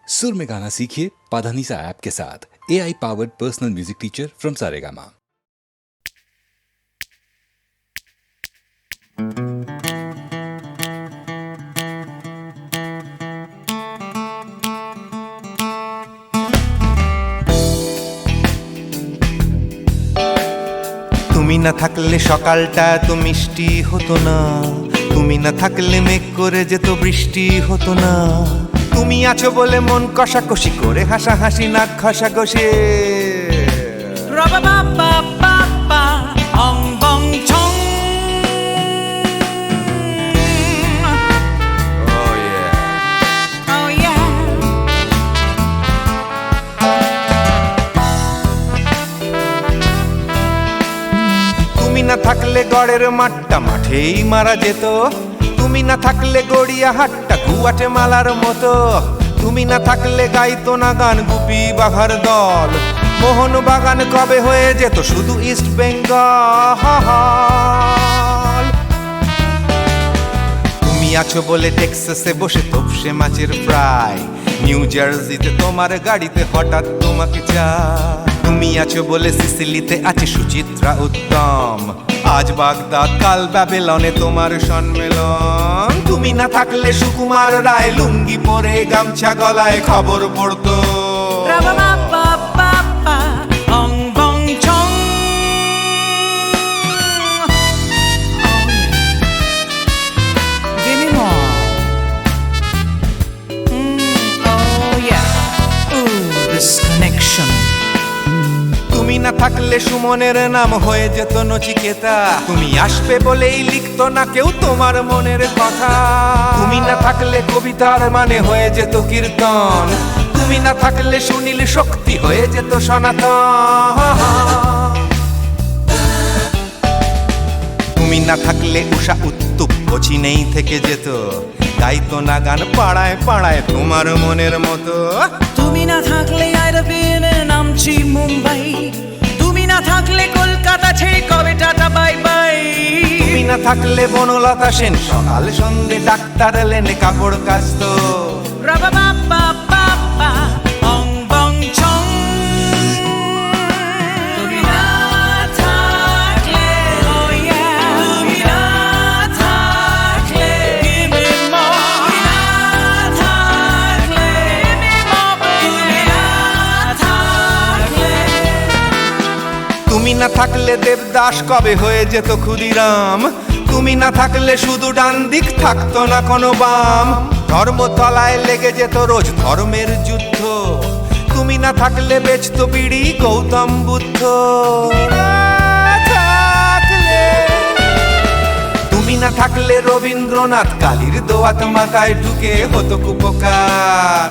सुर में गाना सीखिए पाधानीसा ऐप के साथ। AI powered personal music teacher from Saregama. তুমি না থাকলে সকালটা এত মিষ্টি হতো না, তুমি না থাকলে মেঘ করে যেত বৃষ্টি হতো না। তুমি আছো বলে মন কষাকষি করে হাসাহাসি নাক ঘষাঘষি। তুমি না থাকলে গড়ের মাঠটা মাঠেই মারা যেত, তুমি না থাকলে গড়িয়া হাটটা গুয়াটে মালার মতো। তুমি না থাকলে গাইতো না গান গুপি বাঘার দল, মোহন বাগান কবে হয়ে যেত শুধু ইস্ট বেঙ্গল। তুমি আছো বলে টেক্সাসে বসে তপসে মাছের ফ্রাই, নিউ জার্সিতে তোমার গাড়িতে হঠাৎ তোমাকে চাই। তুমি আছো বলে সিসিলিতে আছে সুচিত্রা উত্তম, আজ বাগদাদ কাল ব্যাবিলনে তোমার সম্মেলন। তুমি না থাকলে সুকুমার রায় লুঙ্গি পরে গামছা গলায় খবর পড়তো। তুমি না থাকলে সুমনের নাম হয়ে যেত নচিকেতা, তুমি আসবে বলেই লিখতো না কেউ তোমার মনের কথা। তুমি না থাকলে কবিতার মানে হয়ে যেত কীর্তন, তুমি না থাকলে সুনীল শক্তি হয়ে যেত সনাতন। তুমি না থাকলে উষা উত্তুপ কোচিনেই থেকে যেত, গাইতো না গান পাড়ায় পাড়ায় তোমার মনের মতো। তুমি না থাকলে নামছি মুম্বাই, তুমি না থাকলে কলকাতা ছেড়ে কবে টাটা বাই বাই। তুমি না থাকলে বনলতা সেন সকাল সন্ধে ডাক্তার লেনে কাপড় কাচতো। তুমি না থাকলে, তুমি না থাকলে, তুমি না থাকলে, তুমি না থাকলে। তুমি না থাকলে দেবদাস কবে হয়ে যেত ক্ষুদিরাম, তুমি না থাকলে শুধু ডান দিক থাকতো না কোনো বাম। ধর্মতলায় লেগে যেত রোজ ধর্মের যুদ্ধ, তুমি না থাকলে বেচতো বিড়ি গৌতম বুদ্ধ। তুমি না থাকলে রবীন্দ্রনাথ কালীর দোয়াত মাথায় ঢুকে হতো কুপকার।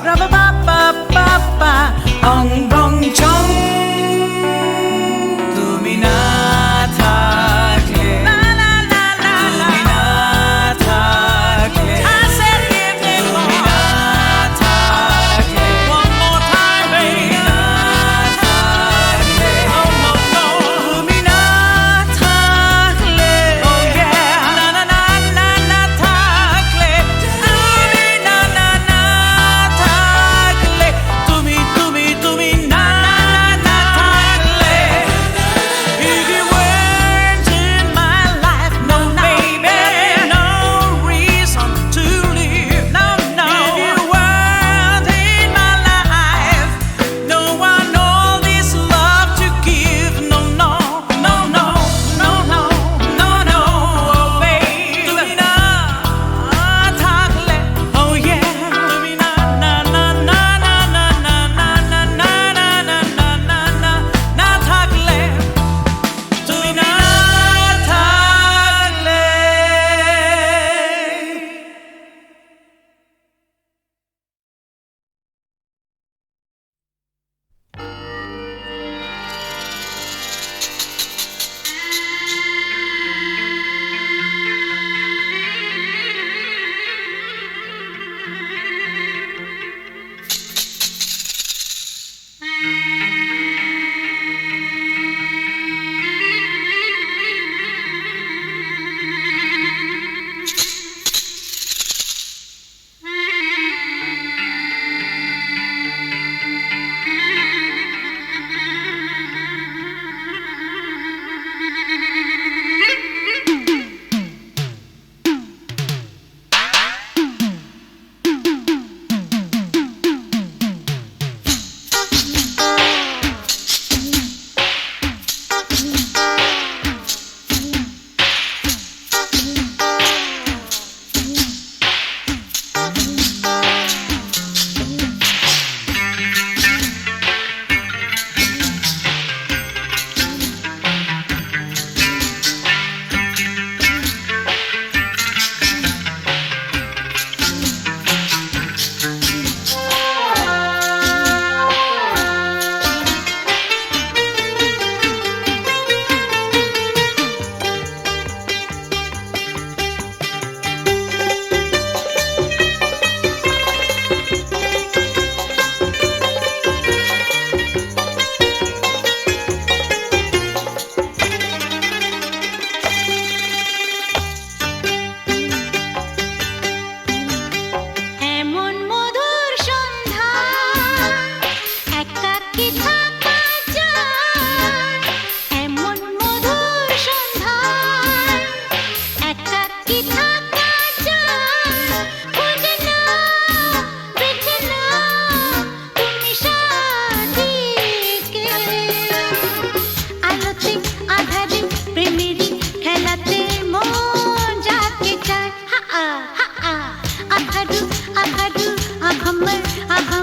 তুমি না থাকলে, তুমি না থাকলে, তুমি না থাকলে, তুমি না থাকলে, তুমি না থাকলে, না না না না না থাকলে, তুমি না না না থাকলে।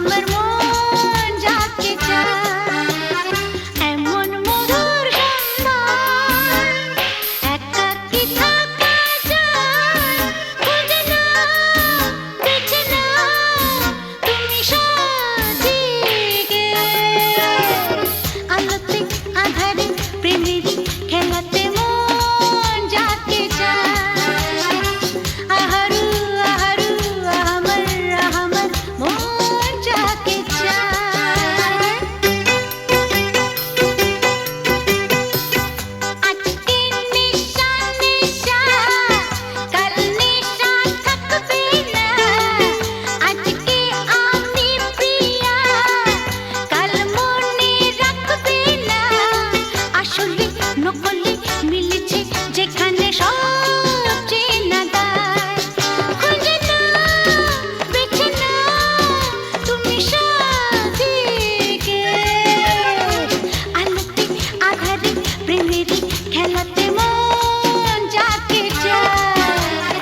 আমার মন যাকে চায় এমন মধুর সন্ধান একাকী থাকা যায় খুঁজে নাও বেছে নাও তুমি সাথীকে আলোতে আধারে প্রেমেরই খেলাতে মন যাকে চায় আহারু আহারু আহমর আহমর মন যাকে চায় আজকে নিশা নিশা কাল নিশা থাকবে না আজকে আমি প্রিয়া কাল মনে রাখবে না আসলে নকলে মিলেছে যেখানে সব চেনা দায় খুঁজে নাও বেছে নাও তুমি সাথীকে আলোতে আধারে প্রেমেরই খেলাতে মন যাকে চায়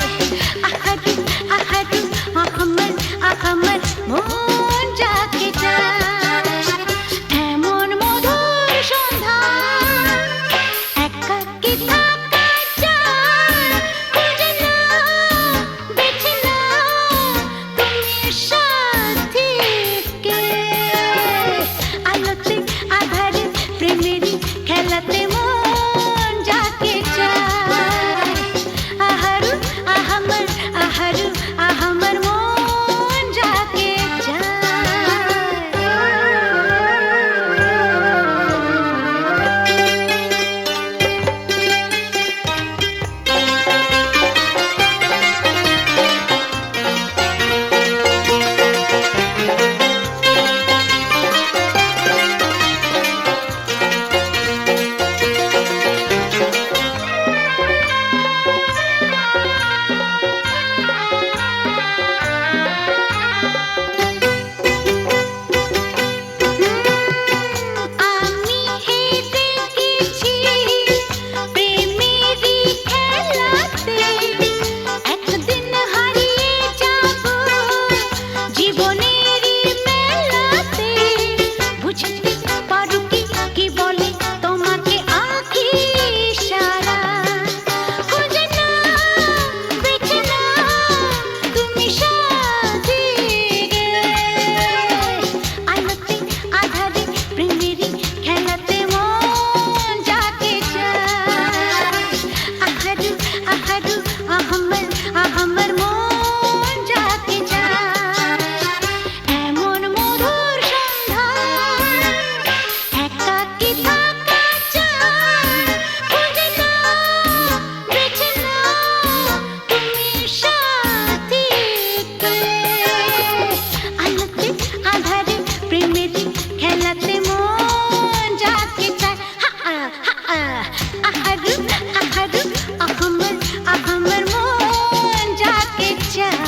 আহারু আহারু আহমর আহমর মন যাকে চায় এমন মধুর সন্ধান একাকী থাকা যায় খুঁজে নাও বেছে নাও তুমি সাথীকে আলোতে আধারে প্রেমেরই খেলাতে মন যাকে চায় আহারু আহমর আহারু আহমর মন যাকে আমি হেরে গেছি প্রেমেরই খেলাতে একদিন হারিয়ে যাব জীবনেরই মেলাতে বুঝতে পারো কি বলে তোমাকে আঁখি সারা খুঁজে নাও বেছে নাও তুমি সাথীকে আলোতে আধারে প্রেমেরই খেলাতে মন যাকে চায় আহারু আহারু আহমর আহমর মন যাকে চায় এমন মধুর সন্ধান একাকী থাকা যায় খুঁজে নাও বেছে নাও তুমি সাথীকে আলোতে আধারে প্রেমেরই খেলাতে মন যাকে চায় আহারু আহারু আহমর আহমর মন যাকে চায়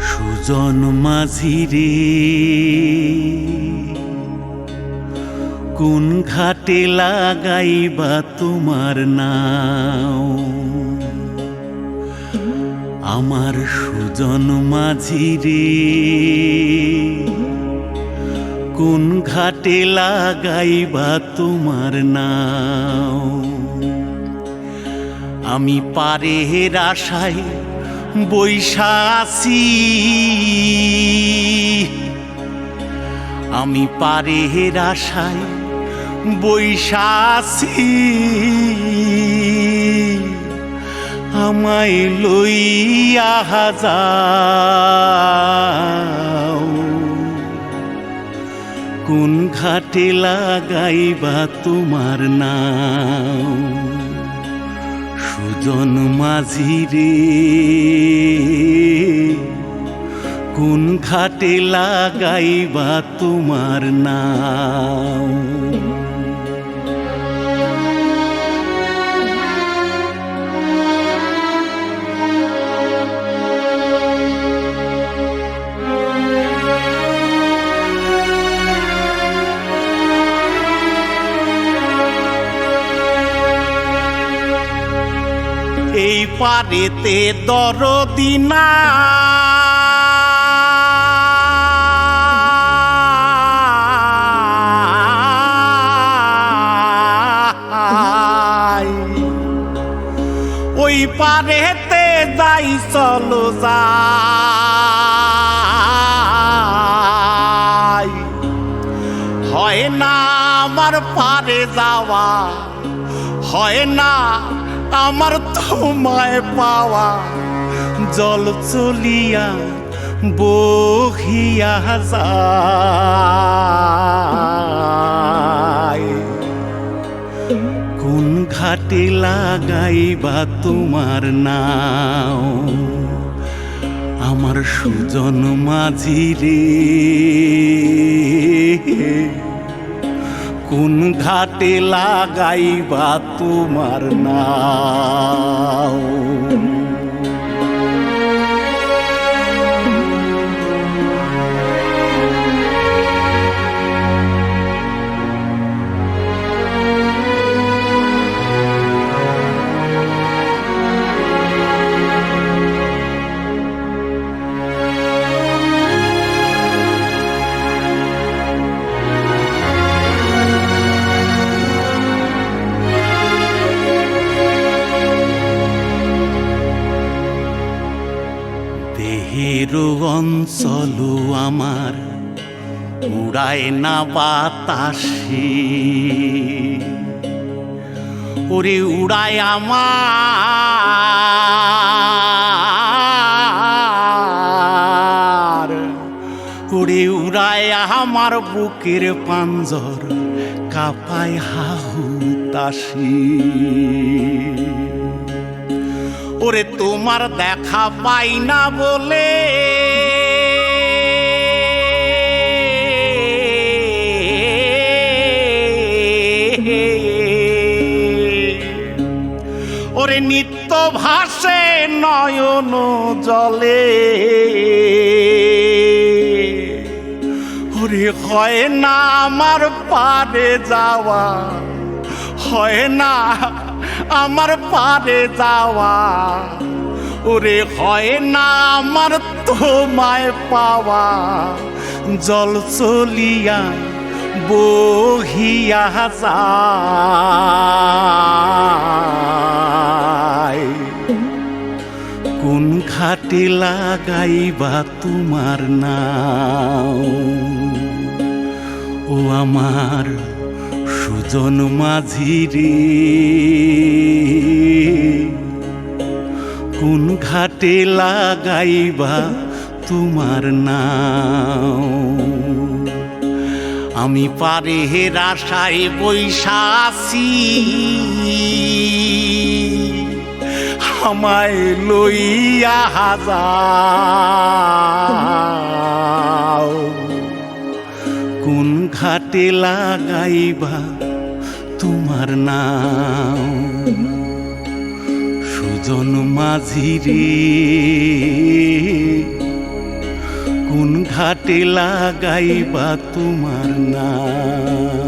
সুজন মাঝি রে কোন ঘাটে লাগাইবা তোমার নাও আমার সুজন মাঝি রে কোন ঘাটে লাগাইবা তোমার নাও আমি পারের আশায় বৈশা আছি আমি পারের আশায় বৈশা আছি আমায় লইয়া যাও কোন ঘাটে লাগাইবা তোমার নাও সুজন মাঝি রে কোন ঘাটে লাগাইবা তোমার নাও এই পারেতে দরদি নাই ওই পারেতে যাই চলো যাই হয় না আমার পারে যাওয়া হয় না আমার তোমায় পাওয়া জল চলিয়া বহিয়া যায় কোন ঘাটে লাগাইবা তোমার নাও আমার সুজন মাঝি রে কোন ঘাটে লাগাইবা তোমার নাও দেহের অঞ্চল আমার উড়ায় না বাতাসে ওরে উড়ায় আমার ওরে উড়ায় আমার বুকের পাঞ্জর কাঁপায় হাহুতাশি ওরে তোমার দেখা পাই না বলে ওরে নিত্য ভাসে নয়ন জলে ওরে হয় না আমার পারে যাওয়া হয় না আমার পারে যাওয়া ওরে হয় না আমার তোমায় পাওয়া জল চলিয়া বহিয়া যায় কোন ঘাটে লাগাইবা তোমার নাও ও আমার সুজন মাঝি রে কোন ঘাটে লাগাইবা তোমার নাও আমি পারে হের আশায় বৈশা আছি আমায় লইয়া যাও কোন ঘাটে লাগাইবা তোমার নাও সুজন মাঝি রে কোন ঘাটে লাগাইবা তোমার নাও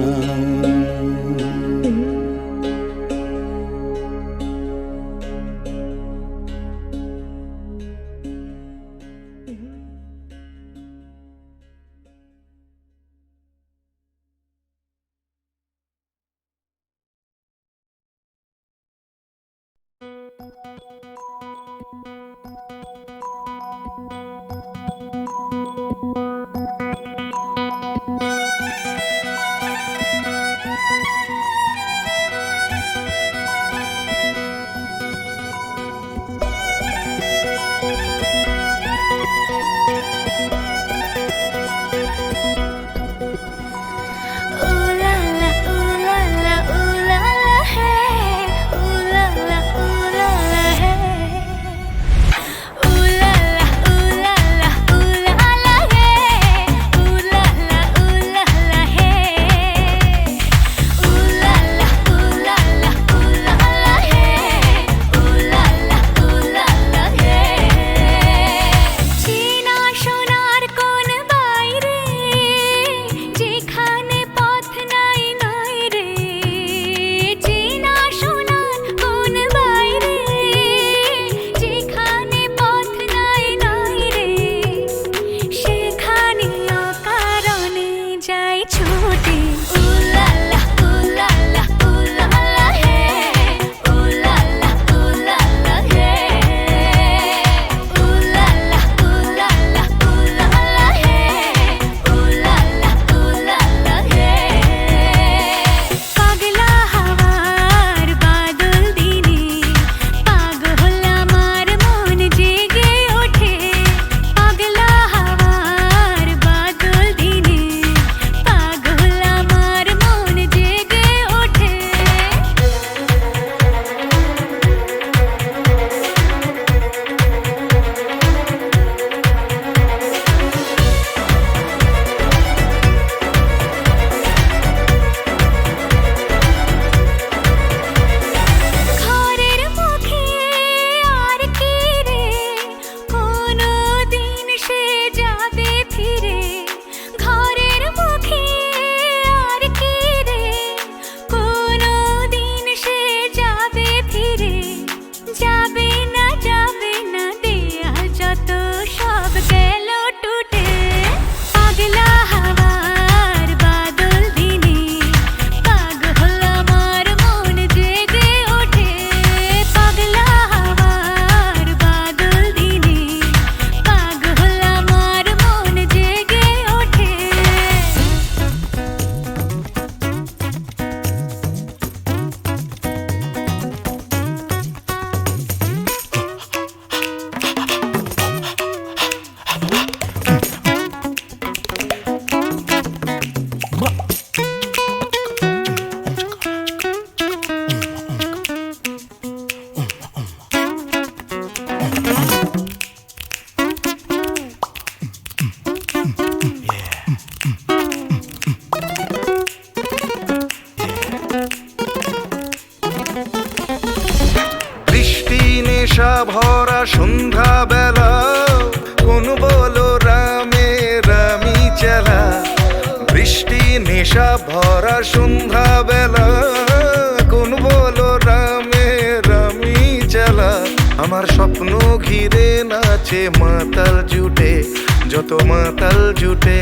ভরা সন্ধ্যা বেলা কোন বলো রামে রামি চেলা বৃষ্টি নেশা ভরা সন্ধ্যা বেলা কোন বলো রামে রামি চেলা আমার স্বপ্ন ঘিরে নাচে মাতাল জুটে যত মাতাল জুটে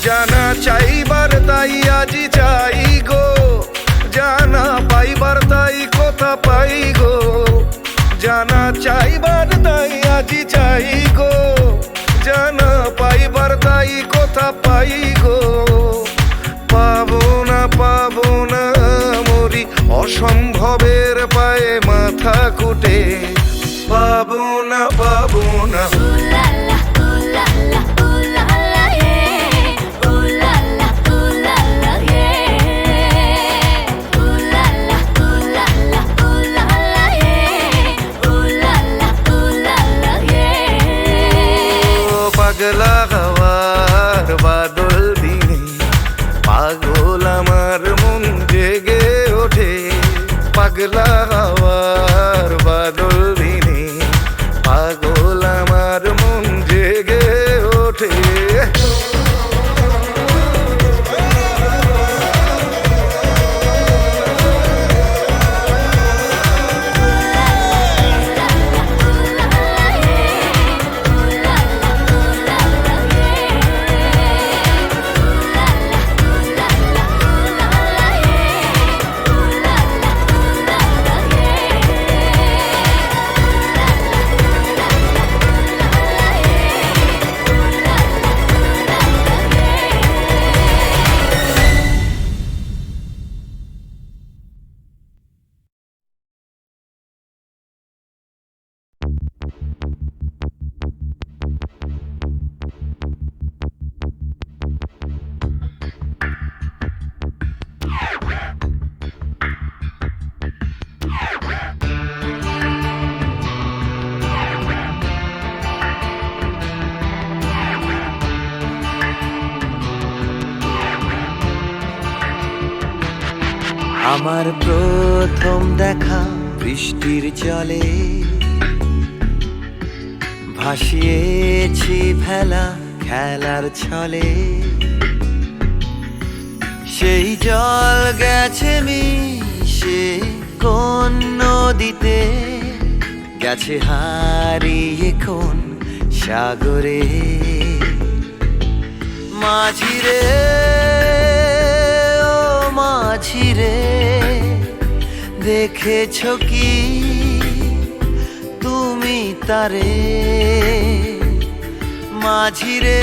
জানা চাইবার তাই আজি চাই গো জানা পাইবার তাই কথা পাই গো জানা চাইবার তাই আজি চাই গো জানা পাইবার তাই কথা পাই গো পাবো না মরি অসম্ভবের পায়ে মাথা কুটে পাবো না পাগলা হওয়ার বাদল দিনে পাগল আমার মন জেগে ওঠে পাগলা হওয়ার বাদল দিনে পাগল আমার মন জেগে ওঠে আমার প্রথম দেখা বৃষ্টির জলে ভাসিয়েছি ভেলা খেলার ছলে সেই জল গেছে মিশে কোন নদীতে গেছে হারিয়ে কোন সাগরে মাঝিরে মাঝিরে দেখেছ কি তুমি তারে মাঝিরে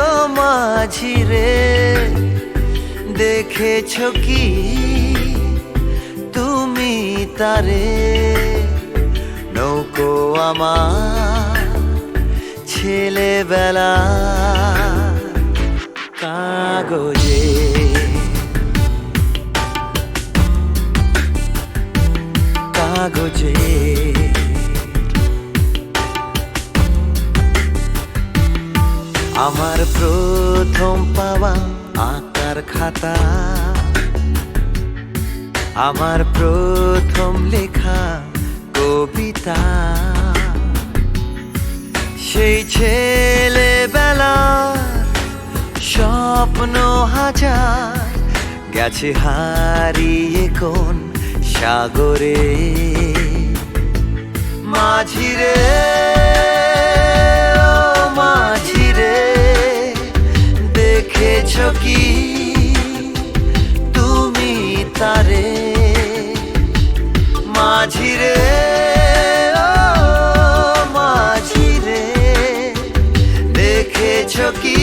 ও মাঝিরে দেখেছ কি তুমি তারে নৌকো আমার ছেলেবেলা কাগজে কাগজে আমার প্রথম পাওয়া আঁকার খাতা আমার প্রথম লেখা কবিতা সেই ছেলেবেলা স্বপ্ন হাজার গেছে হারিয়ে কোন সাগরে মাঝিরে ও মাঝিরে দেখেছ কি তুমি তারে মাঝিরে ও মাঝিরে দেখেছ কি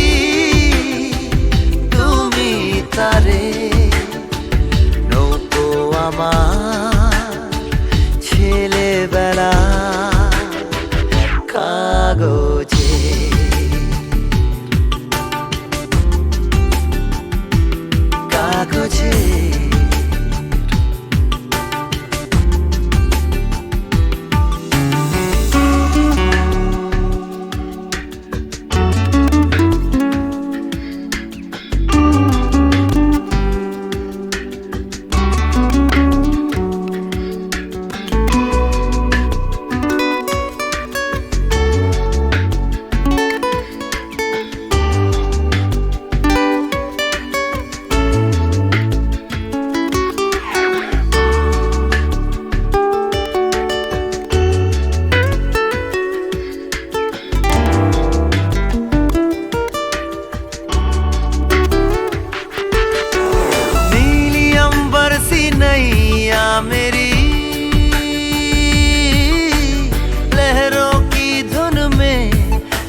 তুমি তারে নৌকো আমার ছেলেবেলা কাগজে কাগজে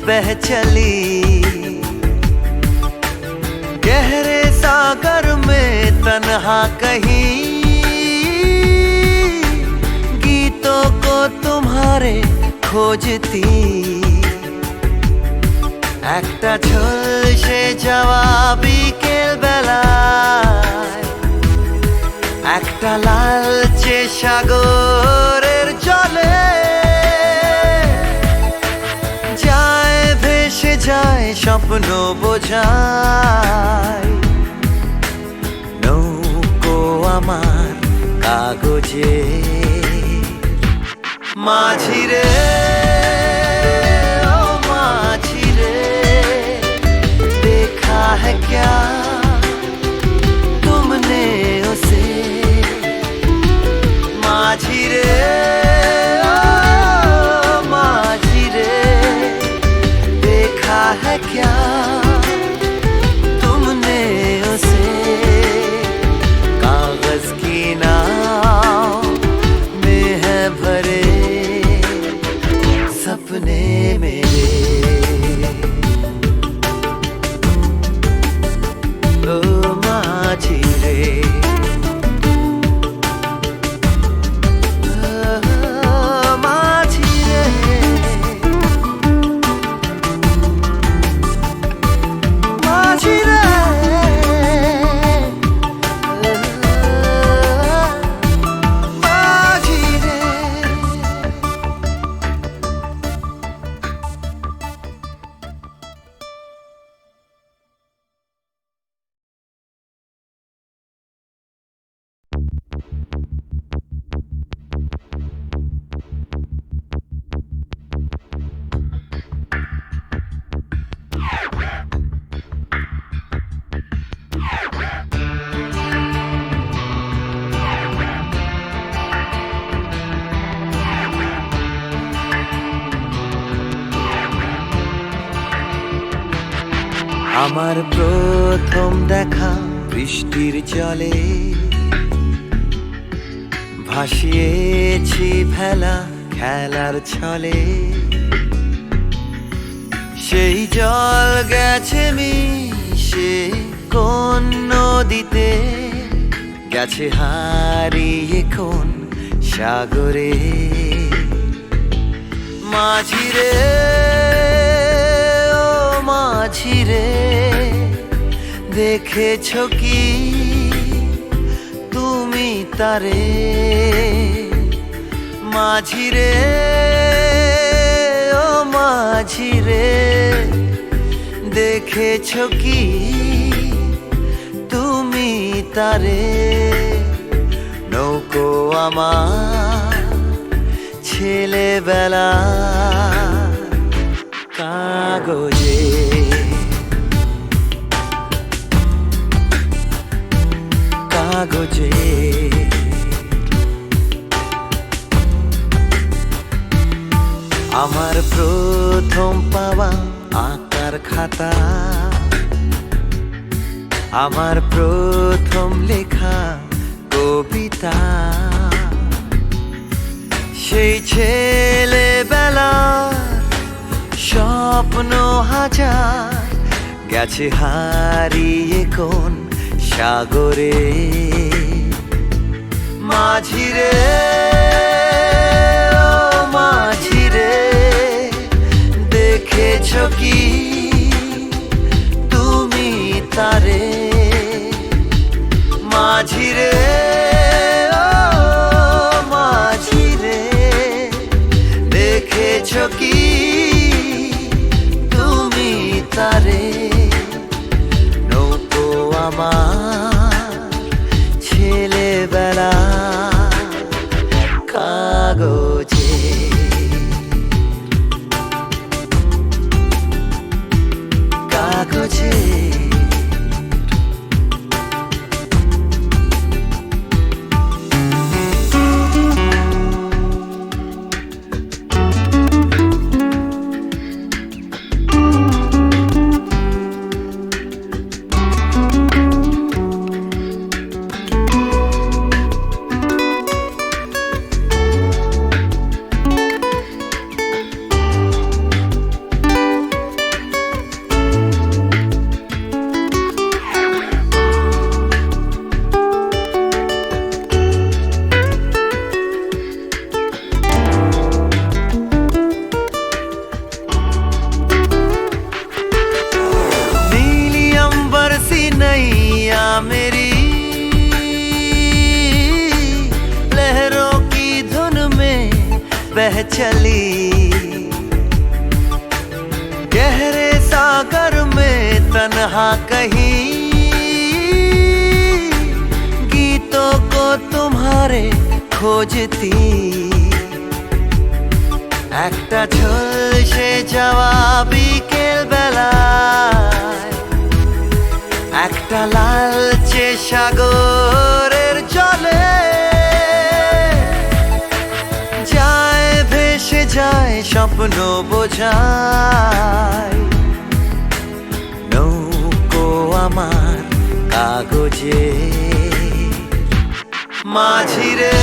बह चली गहरे सागर में तन्हा कहीं गीतों को तुम्हारे खोजती একটা ঝলসে যাওয়া বিকেল বেলায় একটা লালচে সাগরের জলে যায় ভেসে যায় স্বপ্ন বোঝায় নৌকো আমার কাগজে মাঝি রে ও মাঝি রে देखा है क्या तुमने उसे माझी रे ओ माझी रे देखा है क्या तुमने उसे कागज की नाव में है भरे सपने मेरे ओ माझी रे माझी रे माझी रे माझी रे আমার প্রথম দেখা বৃষ্টির জলে ভাসিয়েছি ভেলা খেলার ছলে সেই জল গেছে মিশে কোন নদীতে গেছে হারিয়ে কোন সাগরে মাঝি রে ও মাঝি রে দেখেছো কি তুমি তারে মাঝি রে ও মাঝি রে দেখেছো কি তুমি তারে নৌকো আমার ছেলেবেলা কাগজে কাগজে আমার প্রথম পাওয়া আঁকার খাতা আমার প্রথম লেখা কবিতা সেই ছেলেবেলার স্বপ্ন হাজার গেছে হারিয়ে কোন সাগরে মাঝি রে ও মাঝি রে দেখেছো কি তুমি তারে মাঝি রে ও মাঝি রে দেখেছো কি তুমি তারে নৌকো আমার ছেলেবেলা কাগজে কাগজে चली गहरे सागर में तन्हा कहीं गीतों को तुम्हारे खोजती একটা ঝলসে যাওয়া বিকেল বেলায় একটা লালচে সাগরের জলে যায় ভেসে যায় স্বপ্ন বোঝায় নৌকো আমার কাগজে মাঝিরে